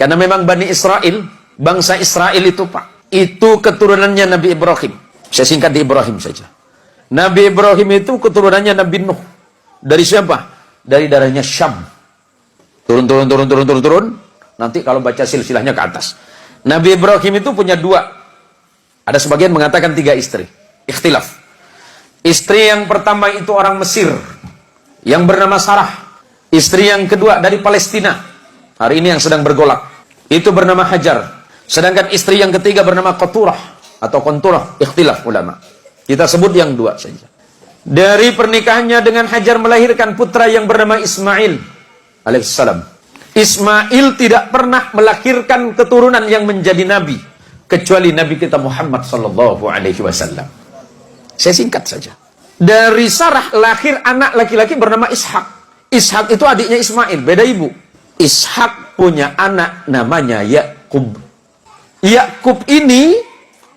Karena memang Bani Israel, bangsa Israel itu Pak, itu keturunannya Nabi Ibrahim. Saya singkat di Ibrahim saja. Nabi Ibrahim itu keturunannya Nabi Nuh. Dari siapa? Dari darahnya Syam. Turun. Nanti kalau baca silsilahnya ke atas. Nabi Ibrahim itu punya 2. Ada sebagian mengatakan 3 istri. Ikhtilaf. Istri yang pertama itu orang Mesir, yang bernama Sarah. Istri yang kedua dari Palestina, hari ini yang sedang bergolak, itu bernama Hajar. Sedangkan istri yang ketiga bernama Qaturah atau Qunturah. Ikhtilaf ulama. Kita sebut yang 2 saja. Dari pernikahannya dengan Hajar melahirkan putra yang bernama Ismail alaihissalam. Ismail tidak pernah melahirkan keturunan yang menjadi nabi kecuali Nabi kita Muhammad sallallahu alaihi wasallam. Saya singkat saja. Dari Sarah lahir anak laki-laki bernama Ishak. Ishak itu adiknya Ismail, beda ibu. Ishak punya anak namanya Yakub. Yakub ini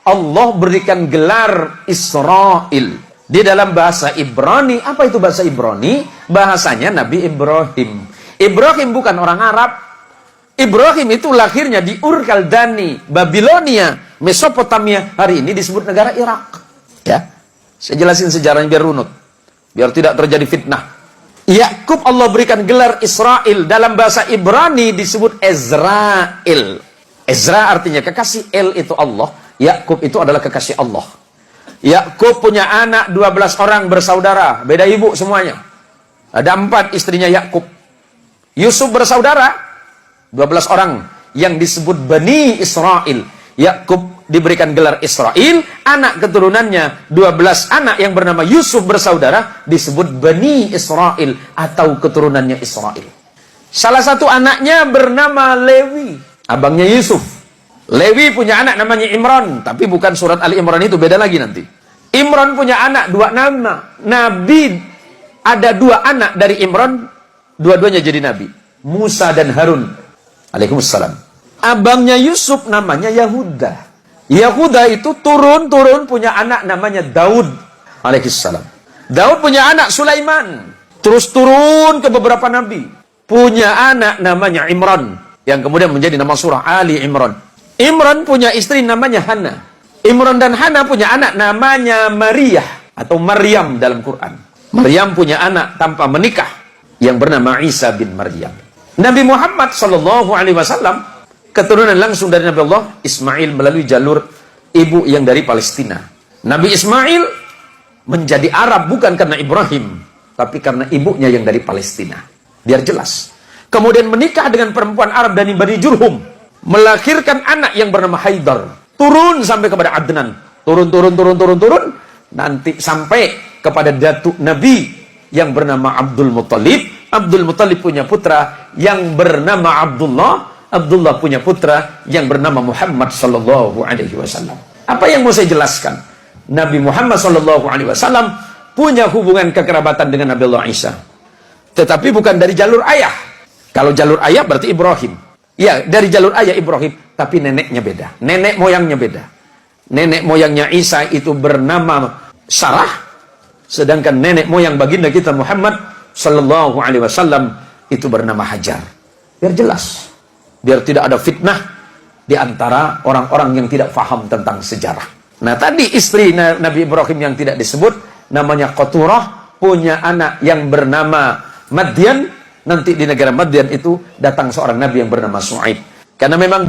Allah berikan gelar Israel. Di dalam bahasa Ibrani, apa itu bahasa Ibrani? Bahasanya Nabi Ibrahim. Ibrahim bukan orang Arab. Ibrahim itu lahirnya di Ur Kaldani, Babilonia, Mesopotamia. Hari ini disebut negara Irak. Ya, saya jelasin sejarahnya biar runut, biar tidak terjadi fitnah. Yakub Allah berikan gelar Israel. Dalam bahasa Ibrani disebut Ezrael. Ezra artinya kekasih, El itu Allah. Yakub itu adalah kekasih Allah. Yakub punya anak 12 orang bersaudara, beda ibu semuanya. Ada 4 istrinya Yakub. Yusuf bersaudara 12 orang yang disebut Bani Israel. Yakub diberikan gelar Israel, anak keturunannya 12 anak yang bernama Yusuf bersaudara disebut Bani Israel atau keturunannya Israel. Salah satu anaknya bernama Lewi, abangnya Yusuf. Lewi punya anak namanya Imran, tapi bukan surat Ali Imran itu, beda lagi nanti. Imran punya anak 2 nama. Nabi ada 2 anak dari Imran, dua-duanya jadi nabi. Musa dan Harun alaihissalam. Abangnya Yusuf namanya Yahuda. Yahuda itu turun punya anak namanya Daud alaihissalam. Daud punya anak Sulaiman. Terus turun ke beberapa nabi. Punya anak namanya Imran, yang kemudian menjadi nama surah Ali Imran. Imran punya istri namanya Hana. Imran dan Hana punya anak namanya Maria atau Maryam dalam Quran. Maryam punya anak tanpa menikah yang bernama Isa bin Maryam. Nabi Muhammad SAW keturunan langsung dari Nabi Allah Ismail melalui jalur ibu yang dari Palestina. Nabi Ismail menjadi Arab bukan karena Ibrahim, tapi karena ibunya yang dari Palestina. Biar jelas. Kemudian menikah dengan perempuan Arab dari Bani Jurhum, melahirkan anak yang bernama Haidar. Turun sampai kepada Adnan. Turun. Nanti sampai kepada datuk Nabi yang bernama Abdul Muttalib. Abdul Muttalib punya putra yang bernama Abdullah. Abdullah punya putra yang bernama Muhammad sallallahu alaihi wasallam. Apa yang mau saya jelaskan? Nabi Muhammad sallallahu alaihi wasallam punya hubungan kekerabatan dengan Nabi Allah Isa. Tetapi bukan dari jalur ayah. Kalau jalur ayah berarti Ibrahim. Ya, dari jalur ayah Ibrahim, tapi neneknya beda. Nenek moyangnya beda. Nenek moyangnya Isa itu bernama Sarah, sedangkan nenek moyang baginda kita Muhammad sallallahu alaihi wasallam itu bernama Hajar. Biar jelas. Biar tidak ada fitnah di antara orang-orang yang tidak paham tentang sejarah. Nah, tadi istri Nabi Ibrahim yang tidak disebut namanya Qaturah, punya anak yang bernama Madyan. Nanti di negara Madyan itu datang seorang nabi yang bernama Shu'aib. Karena memang